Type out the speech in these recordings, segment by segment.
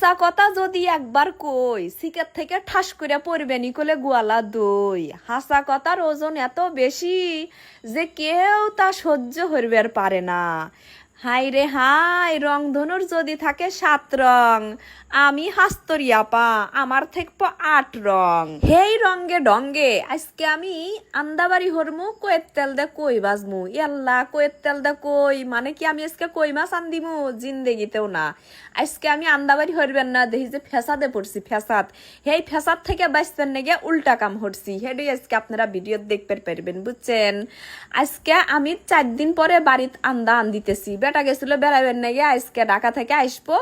হাসা কথা যদি একবার কই সিকের থেকে ঠাস করে পড়বেনি কোলে গোয়ালা দই। হাসা কথার ওজন এত বেশি যে কেউ তা সহ্য হইবার পারে না। হাই রে হাই, রংধনুর যদি থাকে 7 রং, আমি হাস্তরি আপা আমার থেকে 8 রং। হেই রঙ্গে ডঙ্গে আজকে আমি আন্দাবাড়ি হরমু কয়ের তেল দে কই বাজমু। ইয়াল্লা কয়ের তেল দে কই মানে কি আমি আজকে কই মাছ আন্দিমু? জিন্দেগিতেও না। আজকে আমি আন্দাবাড়ি হরবেন না, দেখি যে ফেসাদে পড়ছি ফেসাদ। হেই ফেসাদ থেকে বাঁচবেন নাকি উল্টা কাম হরছি, হেডই আজকে আপনারা ভিডিও দেখতে পারবেন, বুঝছেন? আজকে আমি 4 দিন পরে বাড়িত আন্দা আন্দিতেছি। বেটা গেছিল বেড়াবেন নাকি, আজকে ঢাকা থেকে আসবো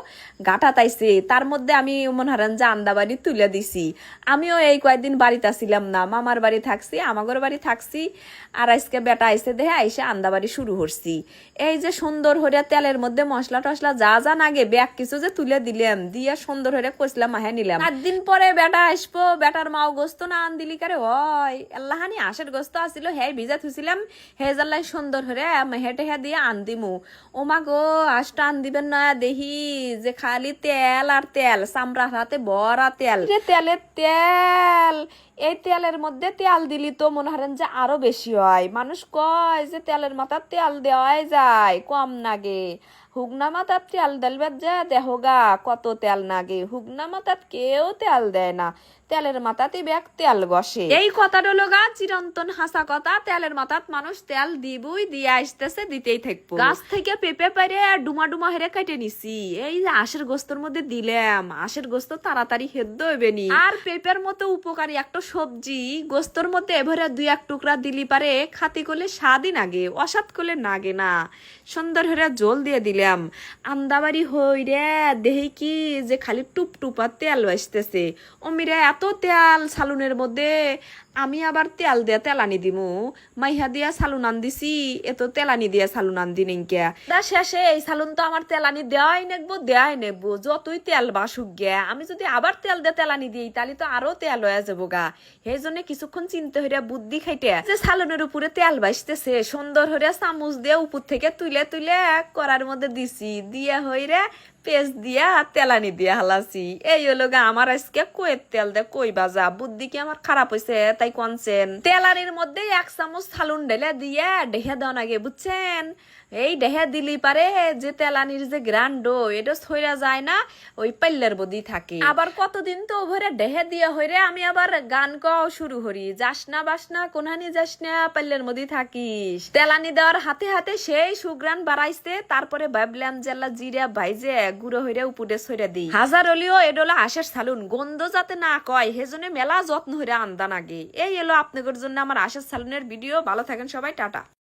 গাঠা তাইছে, তার মধ্যে আমি মনে হারেন যে আন্দা বাড়ি তুলে দিছি। আমিও এই কয়েকদিন বাড়িতে আসিলাম না, মামার বাড়ি থাকছি, আমাগর বাড়ি থাকছি। আর আজকে বেটা আইসে দেহে আইসে আন্দা বাড়ি শুরু করছি। এই যে সুন্দর হরিয়া তেলের মধ্যে মশলা টসলা যা যা নাগে ব্যাগ কিছু যে তুলে দিলাম, দিয়ে সুন্দর হরিয়া কইছিলাম মাহে নিলাম। 4 দিন পরে বেটা আসবো, বেটার মাও গোস্ত না আন দিলি কারে হয়। আল্লাহানি আশের গোস্ত আসিল, হে ভিজা থুছিলাম, হে জাল্লাই সুন্দর হরে মেহে টেহে দিয়ে আন দিমু। ও মা গো, আজটা আন দিবেন না, দেখি যে খালি তেল আর তেল, চামড়া হাতে ভরা তেল। তেলের তেল, এই তেলের মধ্যে তেল দিলি তো মনে হারেন যে আরো বেশি হয়। মানুষ কয় যে তেলের মাথার তেল দেওয়াই যায়, কম নাগে। হুগনা মাথার তেল দেলবে যে দেহগা কত তেল নাগে। হুগনা মাথার কেউ তেল দেয় না, তেলের মাথাতে ব্যাগ তেল বসে। এই কথাটা হলো গা চিরন্তন হাসা কথা। তেলের মাথাত মানুষ তেল দিবই, দিয়ে আসতেছে, দিতেই থাকবো। গাছ থেকে পেঁপে পারে ডুমা ডুমা হেরে কেটে নিছি। এই যে আশের গোস্তর মধ্যে দিলাম, আশের গোস্ত তাড়াতাড়ি সেদ্ধ হইবে নি। আর পেঁপের মতো উপকারী একটা সবজি গোস্তর মধ্যে এভাবে 2-1 টুকরা দিলি পারে খাতি করলে স্বাদই নাগে, অসাদ করলে নাগে না। সুন্দর হরে জল দিয়ে দিলাম। আন্দাবাড়ি হইরে দেহি কি যে খালি টুপ টুপা তেল বাসতেছে। অমিরে এত তেল সালুনের মধ্যে, আমি আবার তেল দিয়া তেলানি দিমু। মাইহা দিয়া সালুন আন দিছি, এত তেলানি দিয়া সালুন আন দিন কে শেষে এই সালুন তো আমার তেলানি দেওয়াই নেবো। যতই তেল বাসুক গে, আমি যদি আবার তেল দিয়ে তেলানি দিই তাহলে তো আরো তেল হয়ে যাবো গা। সেই জন্য কিছুক্ষণ চিন্তা হইয়া বুদ্ধি খাইতে যে সালুনের উপরে তেল বাসতেছে, সুন্দর হইয়া চামচ দিয়ে উপর থেকে তুলে তুলে করার মধ্যে দিছি, দিয়ে হইরে পেঁচ দিয়া তেলানি দিয়া হালাছি। এই হলো গা আমার আজকে কয়ের তেল দে কই বাজা। বুদ্ধি কি আমার খারাপ হয়েছে তাই কনছেন? তেলানির মধ্যে 1 চামচ সালুন ঢেলে দিয়ে ডেহে দেওয়া নাগে, বুঝছেন? এই ডেহে দিলি পারে যে তেলানির যে গ্রান্ড এটা ছইরা যায় না, ওই পাল্লার বদি থাকে। আবার কতদিন তো ওভরে ডেহে দিয়া হইরে আমি আবার গান গাও শুরু করি, যাস না বাস না কোনহানি যাস না পাল্লার মধ্যে থাকিস। তেলানি দেওয়ার হাতে হাতে সেই সুগ্রান বাড়াইছে। তারপরে ভাবলাম জেলা জিরা ভাইজে গুঁড়ো হইরে উপরে ছইরা দিই। হাজার হলিও এডলা আশের সালুন গন্ধ যাতে না কয়, হেজনে মেলা যত্ন হইরে আন্দা নাগে। এই এলো আপনাদের জন্য আমার আশের সালুনের ভিডিও। ভালো থাকেন সবাই, টাটা।